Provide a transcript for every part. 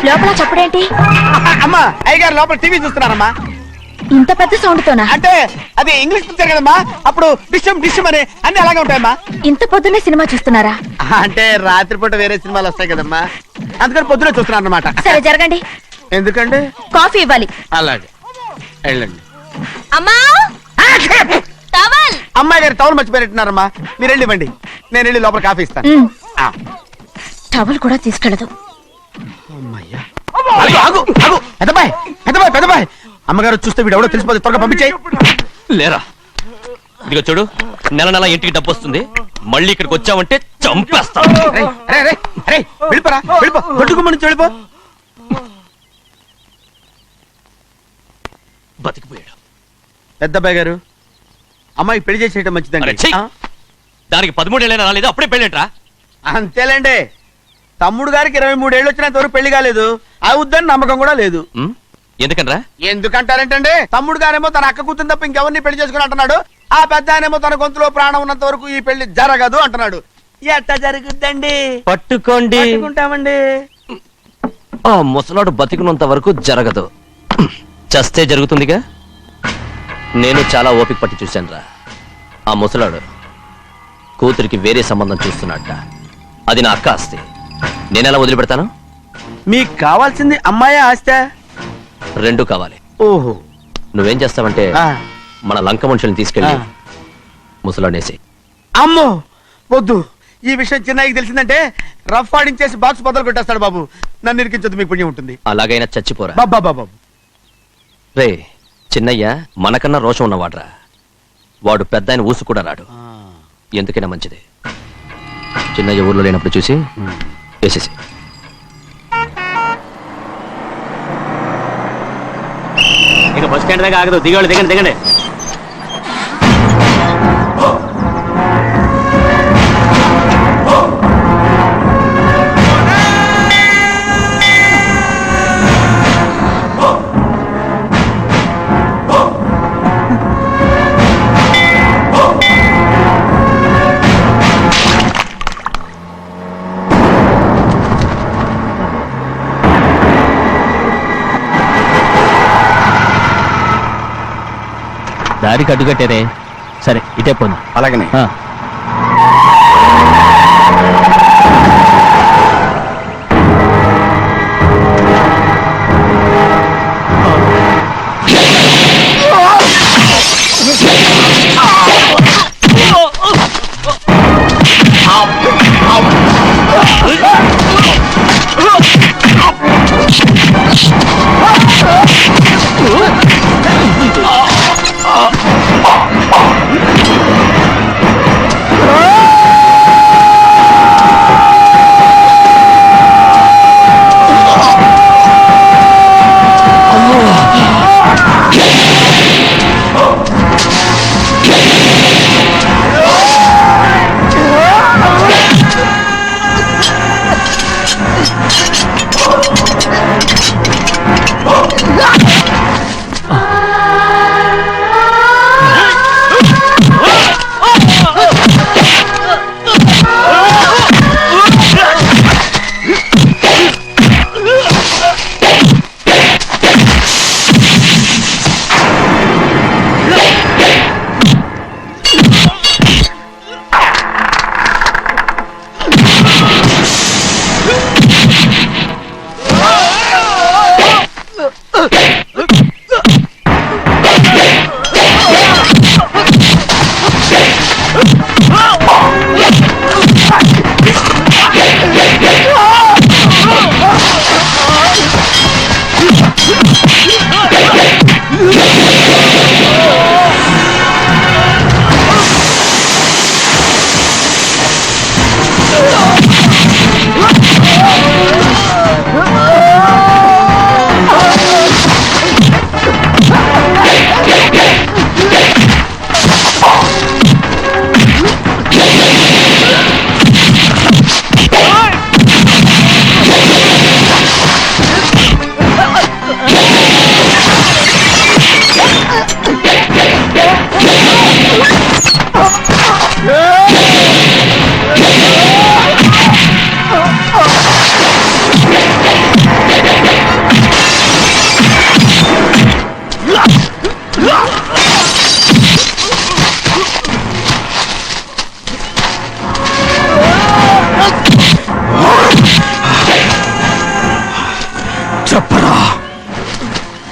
లోపల చప్పుడేంటి? అమ్మా అయ్యగారు లోపల టీవీ చూస్తున్నారమ్మా. ఇంత పెద్ద సౌండ్ తోనా? అంటే అది ఇంగ్లీష్ పిక్చర్ కదమ్మా, అప్పుడు డిషమ్ డిషమ్ అని అన్ని అలాగే ఉంటాయమ్మా. ఇంత పొద్దున్నే సినిమా చూస్తున్నారా? అంటే రాత్రిపూట వేరే సినిమాలు వస్తాయి కదమ్మా, అందుకని పొద్దునే చూస్తున్నాను అనమాట. సరే జరగండి. ఎందుకండి? కాఫీ ఇవ్వాలి. అలాగే వెళ్ళండి. అమ్మా అమ్మాయి గారు టవల్ మర్చిపోయినట్టున్నారమ్మా, మీరు వెళ్ళి ఇవ్వండి, నేను వెళ్ళి లోపల కాఫీ ఇస్తాను. టవల్ కూడా తీసుకెళ్ళదు. పెద్దబాయ్ పెద్దబాయ్ పెద్దబాయ్, అమ్మగారు చూస్తే వీడు ఎవడో తెలిసిపోతే త్వరగా పంపించాయి. లేరా, ఇదిగో చూడు, నెల నెల ఇంటికి డబ్బు వస్తుంది, మళ్ళీ ఇక్కడికి వచ్చావంటే చంపేస్తా. వెళ్ళిపోరా, వెళ్ళిపో, దొడ్డుకుమ్మ నుంచి వెళ్ళిపో. బతికిపోయాడు. పెద్దబాయ్ గారు, అమ్మాయి పెళ్లి చేసేయటం మంచిదండి. దానికి 13 ఏళ్ళైనా రాలేదు, అప్పుడే పెళ్ళేంట్రా? అంతేలేండి, తమ్ముడు గారికి 23 ఏళ్ళు వచ్చినంత వరకు పెళ్లి కాలేదు, అవుద్దని నమ్మకం కూడా లేదు. ఎందుకనరా? ఎందుకంటారేంటండి, తమ్ముడు గారేమో తన అక్క కూతురు తప్ప ఇంకెవరిని పెళ్లి చేసుకుని అంటున్నాడు, ఆ పెద్ద ఆయనేమో తన గొంతులో ప్రాణం ఉన్నంత వరకు ఈ పెళ్లి జరగదు అంటున్నాడు. ఎట్ట జరుగుద్దండి? పట్టుకోండి, పట్టుకుంటామండి. ఆ ముసలాడు బతికినంత వరకు జరగదు, చస్తే జరుగుతుందిగా. నేను చాలా ఓపిక పట్టి చూశానురా. ఆ ముసలాడు కూతురికి వేరే సంబంధం చూస్తున్నట్ట, అది నా అక్క ఆస్తి, నేనెలా వదిలిపెడతాను? మీకు కావాల్సింది అమ్మాయి ఆస్తి? రెండు కావాలి. ఓహో, నువ్వేం చేస్తావంటే మన లంక మనుషుల్ని తీసుకెళ్ళి ముసలాడేసి. అమ్మో వద్దు, ఈ విషయం చిన్నయ్యకి తెలిసిందంటే రఫ్ ఆడించేసి బాక్స్ బదులు కొట్టేస్తాడు బాబు. నన్ను ఇరికించొద్దు, మీకు పుణ్యం ఉంటుంది. అలాగైనా చచ్చిపోరా బాబా. రే చిన్నయ్య మనకన్నా రోషం ఉన్నవాడ్రా, వాడు పెద్ద ఆయన ఊసు కూడా రాడు. ఎందుకైనా మంచిది, చిన్నయ్య ఊర్లో లేనప్పుడు చూసి వేసేసి. ఇక బస్ స్టాండ్ దాకా ఆగదు, దిగండి దిగండి దిగండి. దారికి అడ్డుకట్టారే, సరే ఇటే పోను. అలాగనే.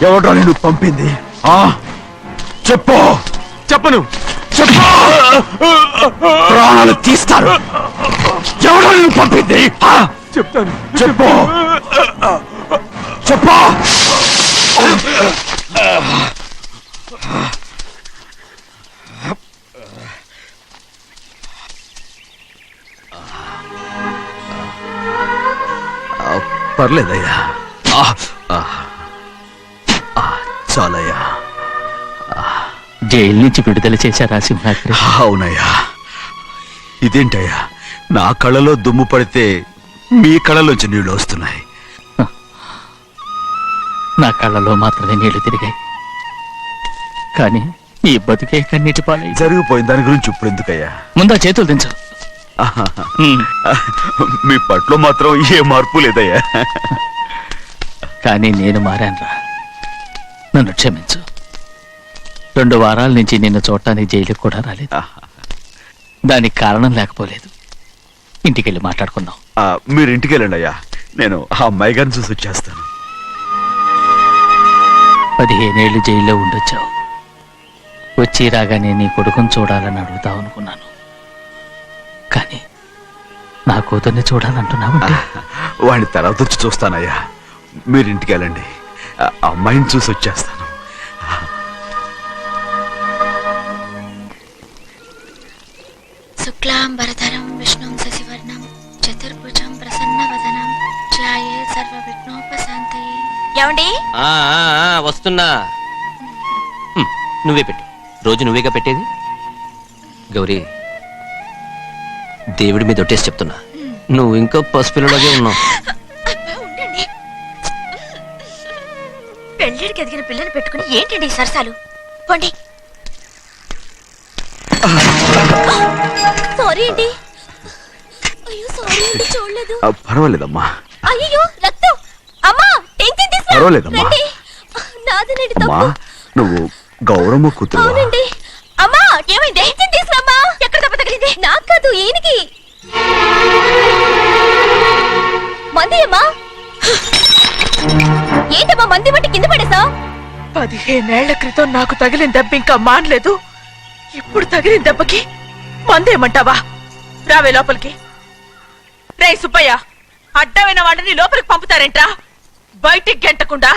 ఎవడో నేను పంపింది చెప్పు. చెప్పను. చెప్పు. ప్రాణాలు తీస్తారు. ఎవడో నేను పంపింది చెప్తాను. చెప్పు. చెప్పు. పర్లేదయ్యా. చాలయ్యా. జైలు నుంచి విడుదల చేశారా సింహాద్రి? అవునయ్యా. ఇదేంటయ్యా, నా కళ్ళలో దుమ్ము పడితే మీ కళ్ళలోంచి నీళ్లు వస్తున్నాయి. నా కళ్ళలో మాత్రమే నీళ్లు తిరిగాయి, కానీ ఈ బతుకే కన్నీటి పాలై. జరిగిపోయిన దాని గురించి ఇప్పుడు ఎందుకయ్యా? ముందా చేతులు దించు. మీ పట్లో మాత్రం ఏ మార్పు లేదయ్యా. కానీ నేను మారానురా, నన్ను క్షమించు. 2 వారాల నుంచి నిన్ను చూడటానికి జైలుకి కూడా రాలేదు. దానికి కారణం లేకపోలేదు. ఇంటికెళ్ళి మాట్లాడుకుందాం. మీరు ఇంటికి వెళ్ళండి అయ్యా, నేను ఆ అమ్మాయి గారిని చూసి వచ్చేస్తాను. 15 ఏళ్ళు జైల్లో ఉండొచ్చావు. వచ్చి రాగానే నీ కొడుకుని చూడాలని అడుగుతావు అనుకున్నాను, కానీ నా కూతుర్ని చూడాలంటున్నావు. వాడిని తర్వాత వచ్చి చూస్తానయ్యా. మీరు ఇంటికి వెళ్ళండి, ఆ అమ్మాయిని చూసి వచ్చేస్తాను. శుక్లాంబరధరం విష్ణుం శశివర్ణం చతుర్భుజం ప్రసన్నవదనం ధ్యాయే సర్వవిఘ్నోపశాంతయే. ఏమండి? వస్తున్నా. నువ్వే పెట్టు. రోజు నువ్వేగా పెట్టేది. గౌరీ, దేవుడి మీద ఒట్టేసి చెప్తున్నా, నువ్వు ఇంకా పసిపిల్లలాగే ఉన్నావు. ఉండండి. పెళ్ళిడికి ఎదిగిన పిల్లని పెట్టుకుని ఏంటండి ఈ సరసాలు? పోండి. సారీ అండి. అయ్యో సారీ అండి, చూడలేదు. పర్వాలేదమ్మా. అయ్యో రక్తం. అమ్మా టెన్షన్ తీసుకురా. పర్వాలేదమ్మా. రండి. నాదేనండి అమ్మా, తప్పు. నువ్వు గౌరమ్మ కూతురు. అవునండి. అమ్మా ఏమైంది? టెన్షన్ తీసుకురామ్మా. ఎక్కడ దెబ్బ తగిలింది? నాకు కాదు, ఈయనకి. మంది అమ్మా. ఏంటమ్మా మంది బట్టి కింద పడేసా? 15 ఏళ్ల క్రితం నాకు తగిలిన దెబ్బ ఇంకా మానలేదు. ఇప్పుడు తగిలిన దెబ్బకి మందేమంటావా? రావే లోపలికి. రే సుబ్బయ్య, అడ్డమైన వాడిని లోపలికి పంపుతారేంట్రా? బయటికి గెంటకుండా.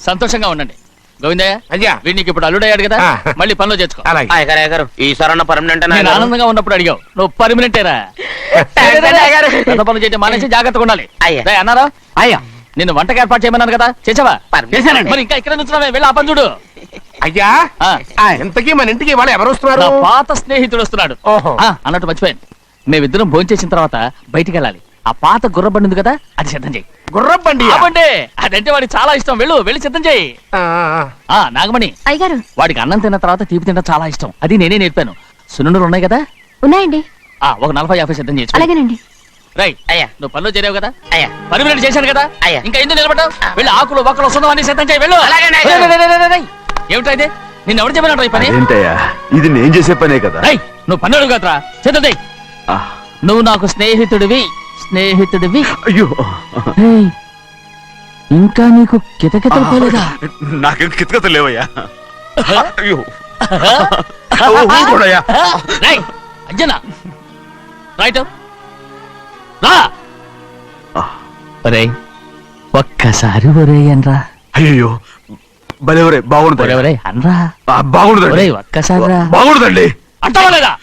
సంతోషంగా ఉండండి. గోవిందయ్య, అయ్యా, వీడికి ఇప్పుడు అల్లుడయ్యాడు కదా, మళ్ళీ పనిలో చేర్చుకో. ఈసారి పర్మనెంట్ నేను ఆనందంగా ఉన్నప్పుడు అడిగావు, నువ్వు పర్మనెంటేరా. పెద్ద పనులు చేయడం మానేసి జాగ్రత్తగా ఉండాలి. రేయ్ అన్నారా? అయ్యా, నిన్ను వంటకి ఏర్పాటు చేయమన్నాను కదా, చేసావా? చేశానండి. మరి ఇంకా ఇక్కడ నుంచున్నావే, వెళ్ళి ఆ పని చూడు. అయ్యా, ఇంతకీ మన ఇంటికి ఇవాళ ఎవరు వస్తున్నారు? నా పాత స్నేహితుడు వస్తున్నాడు. ఓహో. అన్నట్టు మర్చిపోయాను, మేమిద్దరం భోంచేసిన తర్వాత బయటికి వెళ్ళాలి. ఆ పాత గుర్రబండి ఉంది కదా, అది సిద్ధం చేయి. గుర్రబండి? అవ్వండి, అదంటే వాడికి చాలా ఇష్టం. వెళ్ళి సిద్ధం చేయి. నాగమణి, అయ్యగారు వాడికి అన్నం తిన్న తర్వాత తీపి తినడం చాలా ఇష్టం. అది నేనే నేర్పాను. సున్నుండలు ఉన్నాయి కదా, ఉన్నాయండి. ఒక 40-50 సిద్ధం చేసి. అలాగేనండి. రై అయ్యా, నువ్వు పనిలో చేరావు కదా, అయ్యా, పర్మినెంట్ చేశాను కదా, అయ్యా. ఇంకా ఎందుకు నిలబడ్డావు? వెళ్ళి ఆకులు బొక్కలు సున్నం అన్ని సిద్ధం చేయి. వెళ్ళు. అలాగేనండి. ఏమిటా ఇది? నిన్ను ఎవరు చెప్పినట్టు ఈ పని? ఏంటయ్యా, ఇది నేను చేసే పనే కదా. రై నువ్వు పన్నుడు కదరా, సిద్ధం చేయి. నువ్వు నాకు స్నేహితుడివి. అయ్యో, ఏయ్, ఇంకా నీకు కితకితలు పోలేదా? నాకేం కితకత లేవయ్యా. అయ్యో, ఊరుకోడయ్యా. రేయ్, అంజనా, రైట్ రా. ఒరేయ్, ఒక్కసారి ఒరేయ్ అనరా. అయ్యో, భలే బాగుంటుంది. ఒరేయ్ అనరా. బాగుండదండి. ఒరేయ్ ఒక్కసారి రా. బాగుండదండి. అంటావా లేదా?